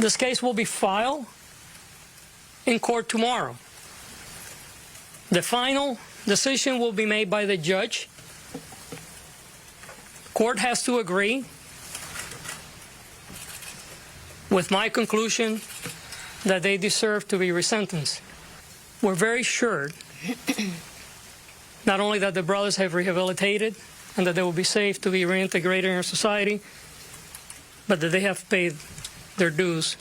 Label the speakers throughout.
Speaker 1: This case will be filed in court tomorrow. The final decision will be made by the judge. Court has to agree with my conclusion that they deserve to be resentenced. We're very sure not only that the brothers have rehabilitated and that they will be safe to be reintegrated in our society, but that they have paid their dues,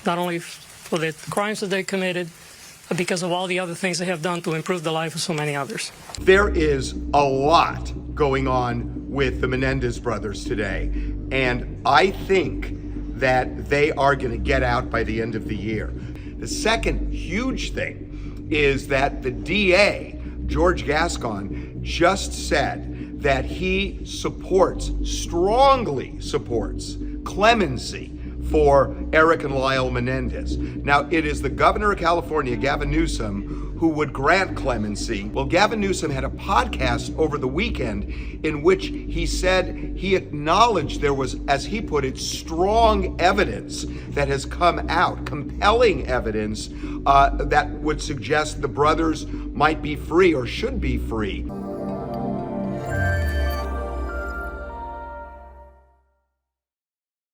Speaker 1: not only for the crimes that they committed, but because of all the other things they have done to improve the life of so many others.
Speaker 2: There is a lot going on with the Menendez brothers today, and I think that they are going to get out by the end of the year. The second huge thing is that the DA, George Gascon, just said that he strongly supports clemency for Erik and Lyle Menendez. Now, it is the governor of California, Gavin Newsom, who would grant clemency. Well, Gavin Newsom had a podcast over the weekend in which he said he acknowledged there was, as he put it, strong evidence that has come out, compelling evidence that would suggest the brothers might be free or should be free.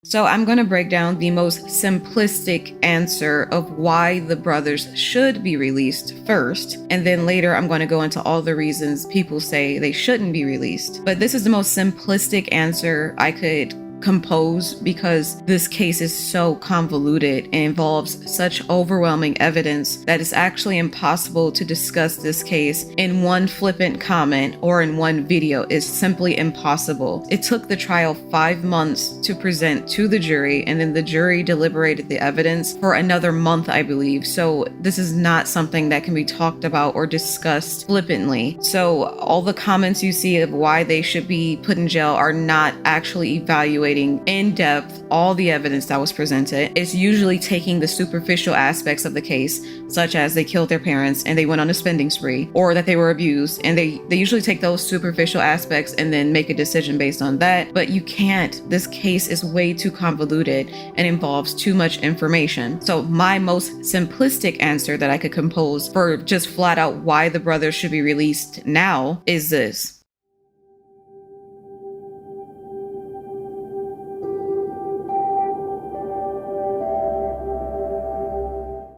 Speaker 3: So I'm going to break down the most simplistic answer of why the brothers should be released first, and then later I'm going to go into all the reasons people say they shouldn't be released. But this is the most simplistic answer I could compose because this case is so convoluted and involves such overwhelming evidence that it's actually impossible to discuss this case in one flippant comment or in one video. It's simply impossible. It took the trial 5 months to present to the jury, and then the jury deliberated the evidence for another month, I believe. So this is not something that can be talked about or discussed flippantly. So all the comments you see of why they should be put in jail are not actually evaluating in depth all the evidence that was presented. It's usually taking the superficial aspects of the case, such as they killed their parents and they went on a spending spree, or that they were abused, and they usually take those superficial aspects and then make a decision based on that. But you can't. This case is way too convoluted and involves too much information. So my most simplistic answer that I could compose for just flat out why the brothers should be released now is this.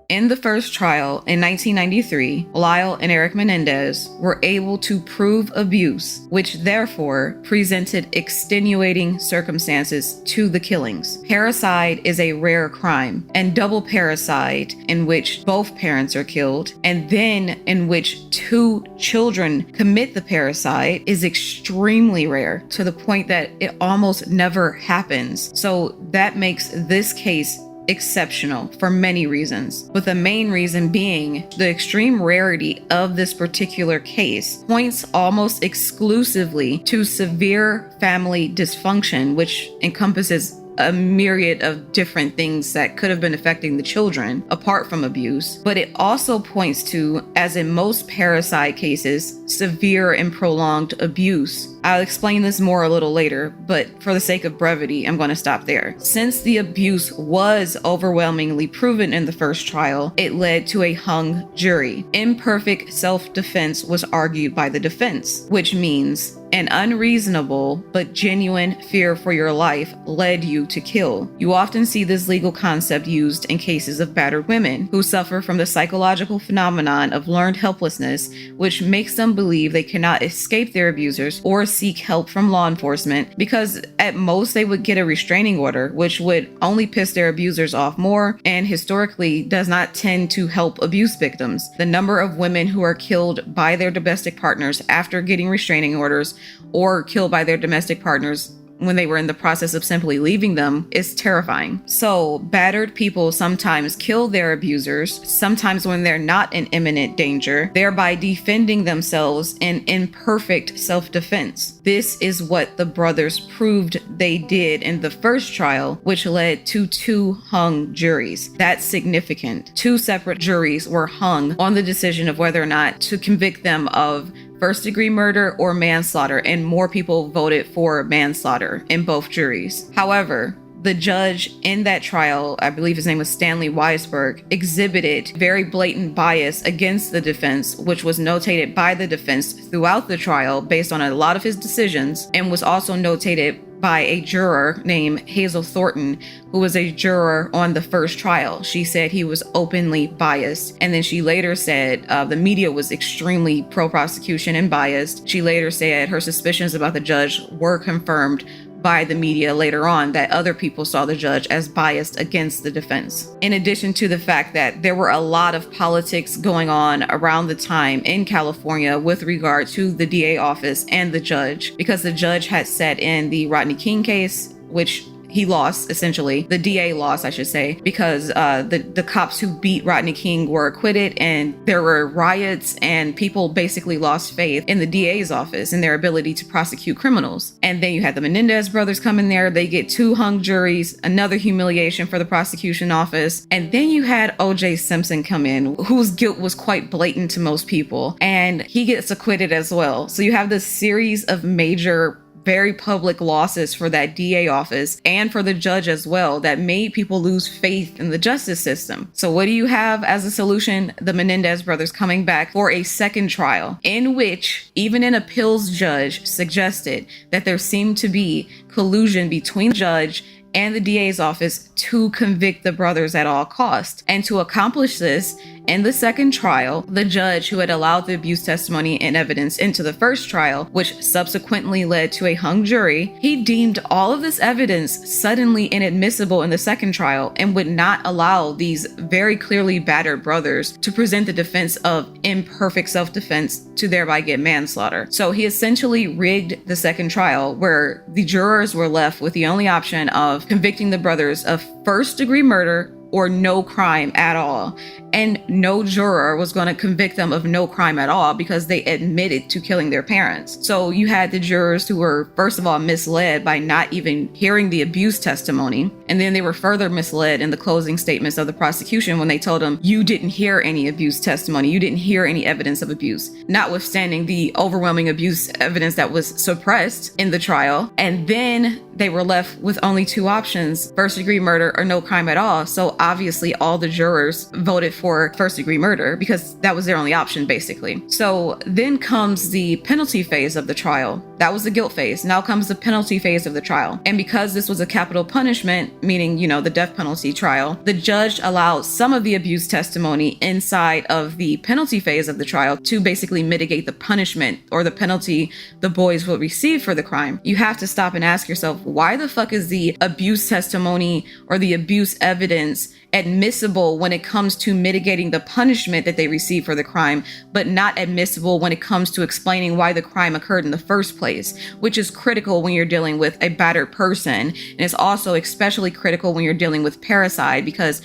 Speaker 3: In the first trial in 1993, Lyle and Erik Menendez were able to prove abuse, which therefore presented extenuating circumstances to the killings. Parricide is a rare crime, and double parricide, in which both parents are killed, and then in which 2 children commit the parricide, is extremely rare, to the point that it almost never happens. So that makes this case exceptional for many reasons, but the main reason being the extreme rarity of this particular case points almost exclusively to severe family dysfunction, which encompasses a myriad of different things that could have been affecting the children apart from abuse. But it also points to, as in most parricide cases, severe and prolonged abuse. I'll explain this more a little later, but for the sake of brevity, I'm going to stop there. Since the abuse was overwhelmingly proven in the first trial, it led to a hung jury. Imperfect self-defense was argued by the defense, which means an unreasonable but genuine fear for your life led you to kill. You often see this legal concept used in cases of battered women who suffer from the psychological phenomenon of learned helplessness, which makes them believe they cannot escape their abusers or seek help from law enforcement, because at most they would get a restraining order, which would only piss their abusers off more and historically does not tend to help abuse victims. The number of women who are killed by their domestic partners after getting restraining orders or killed by their domestic partners when they were in the process of simply leaving them is terrifying. So battered people sometimes kill their abusers, sometimes when they're not in imminent danger, thereby defending themselves in imperfect self-defense. This is what the brothers proved they did in the first trial, which led to 2 hung juries. That's significant. 2 separate juries were hung on the decision of whether or not to convict them of first-degree murder or manslaughter, and more people voted for manslaughter in both juries. However, The judge in that trial, I believe his name was Stanley Weisberg, exhibited very blatant bias against the defense, which was notated by the defense throughout the trial based on a lot of his decisions, and was also notated by a juror named Hazel Thornton, who was a juror on the first trial. She said he was openly biased. And then she later said the media was extremely pro-prosecution and biased. She later said her suspicions about the judge were confirmed by the media later on, that other people saw the judge as biased against the defense. In addition to the fact that there were a lot of politics going on around the time in California with regard to the DA office and the judge, because the judge had said in the Rodney King case, which he lost, essentially. The DA lost, I should say, because the cops who beat Rodney King were acquitted, and there were riots, and people basically lost faith in the DA's office and their ability to prosecute criminals. And then you had the Menendez brothers come in there. They get 2 hung juries, another humiliation for the prosecution office. And then you had O.J. Simpson come in, whose guilt was quite blatant to most people, and he gets acquitted as well. So you have this series of major, very public losses for that DA office and for the judge as well, that made people lose faith in the justice system. So what do you have as a solution? The Menendez brothers coming back for a second trial, in which even an appeals judge suggested that there seemed to be collusion between the judge and the DA's office to convict the brothers at all costs. And to accomplish this, in the second trial, the judge who had allowed the abuse testimony and evidence into the first trial, which subsequently led to a hung jury, he deemed all of this evidence suddenly inadmissible in the second trial and would not allow these very clearly battered brothers to present the defense of imperfect self-defense to thereby get manslaughter. So he essentially rigged the second trial, where the jurors were left with the only option of convicting the brothers of first-degree murder or no crime at all. And no juror was going to convict them of no crime at all because they admitted to killing their parents. So you had the jurors who were, first of all, misled by not even hearing the abuse testimony. And then they were further misled in the closing statements of the prosecution when they told them, you didn't hear any abuse testimony. You didn't hear any evidence of abuse, notwithstanding the overwhelming abuse evidence that was suppressed in the trial. And then they were left with only 2 options, first-degree murder or no crime at all. So obviously all the jurors voted for first-degree murder because that was their only option, basically. So then comes the penalty phase of the trial. That was the guilt phase. Now comes the penalty phase of the trial. And because this was a capital punishment, meaning, the death penalty trial, the judge allowed some of the abuse testimony inside of the penalty phase of the trial to basically mitigate the punishment or the penalty the boys will receive for the crime. You have to stop and ask yourself, why the fuck is the abuse testimony or the abuse evidence admissible when it comes to mitigating the punishment that they receive for the crime, but not admissible when it comes to explaining why the crime occurred in the first place, which is critical when you're dealing with a battered person. And it's also especially critical when you're dealing with parricide, because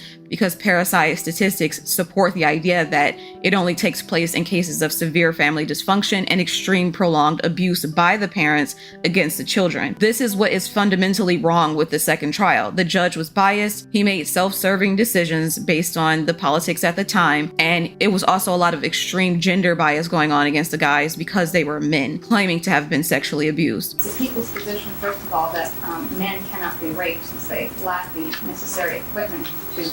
Speaker 3: parricide statistics support the idea that it only takes place in cases of severe family dysfunction and extreme prolonged abuse by the parents against the children. This is what is fundamentally wrong with the second trial. The judge was biased. He made self-serving decisions based on the politics at the time. And it was also a lot of extreme gender bias going on against the guys because they were men claiming to have been sexually abused.
Speaker 4: The people's position, first of all, that men cannot be raped since they lack the necessary equipment to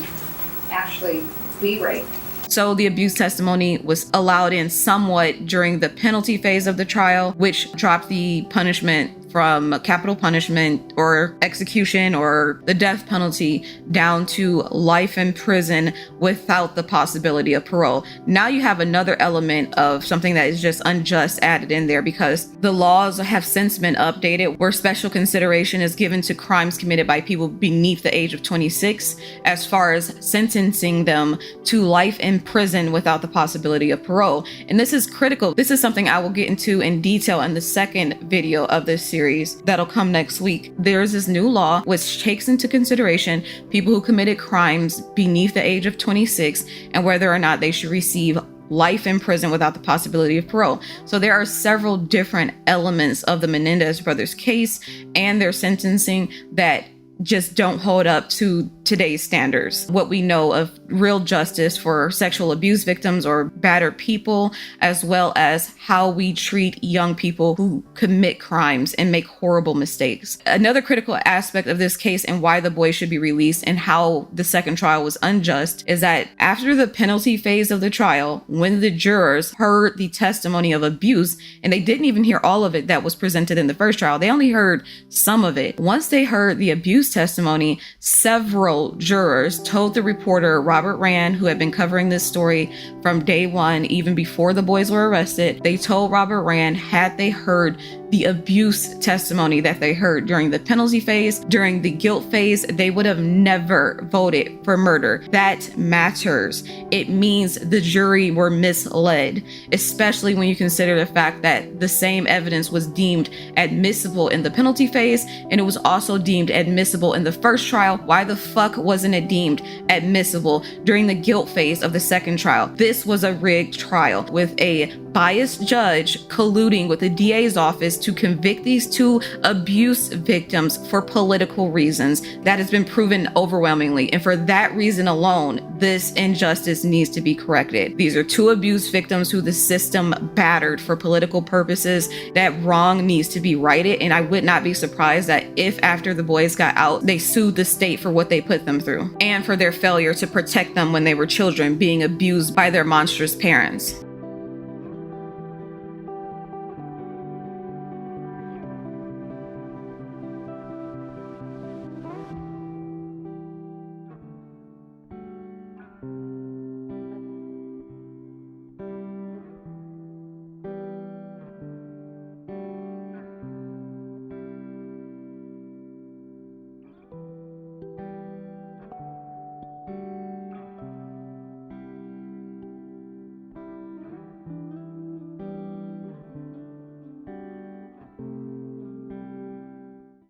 Speaker 4: actually be raped.
Speaker 3: So the abuse testimony was allowed in somewhat during the penalty phase of the trial, which dropped the punishment from capital punishment or execution or the death penalty down to life in prison without the possibility of parole. Now you have another element of something that is just unjust added in there, because the laws have since been updated where special consideration is given to crimes committed by people beneath the age of 26 as far as sentencing them to life in prison without the possibility of parole. And this is critical. This is something I will get into in detail in the second video of this series that'll come next week. There's this new law which takes into consideration people who committed crimes beneath the age of 26 and whether or not they should receive life in prison without the possibility of parole. So there are several different elements of the Menendez brothers case and their sentencing that just don't hold up to today's standards. What we know of real justice for sexual abuse victims or battered people, as well as how we treat young people who commit crimes and make horrible mistakes. Another critical aspect of this case and why the boys should be released and how the second trial was unjust is that after the penalty phase of the trial, when the jurors heard the testimony of abuse, and they didn't even hear all of it that was presented in the first trial, they only heard some of it. Once they heard the abuse testimony, several jurors told the reporter Robert Rand, who had been covering this story from day one, even before the boys were arrested, they told Robert Rand, had they heard the abuse testimony that they heard during the penalty phase, during the guilt phase, they would have never voted for murder. That matters. It means the jury were misled, especially when you consider the fact that the same evidence was deemed admissible in the penalty phase, and it was also deemed admissible in the first trial. Why the fuck wasn't it deemed admissible during the guilt phase of the second trial? This was a rigged trial with a biased judge colluding with the DA's office to convict these two abuse victims for political reasons. That has been proven overwhelmingly. And for that reason alone, this injustice needs to be corrected. These are two abuse victims who the system battered for political purposes. That wrong needs to be righted. And I would not be surprised that if after the boys got out, they sued the state for what they put them through and for their failure to protect them when they were children being abused by their monstrous parents.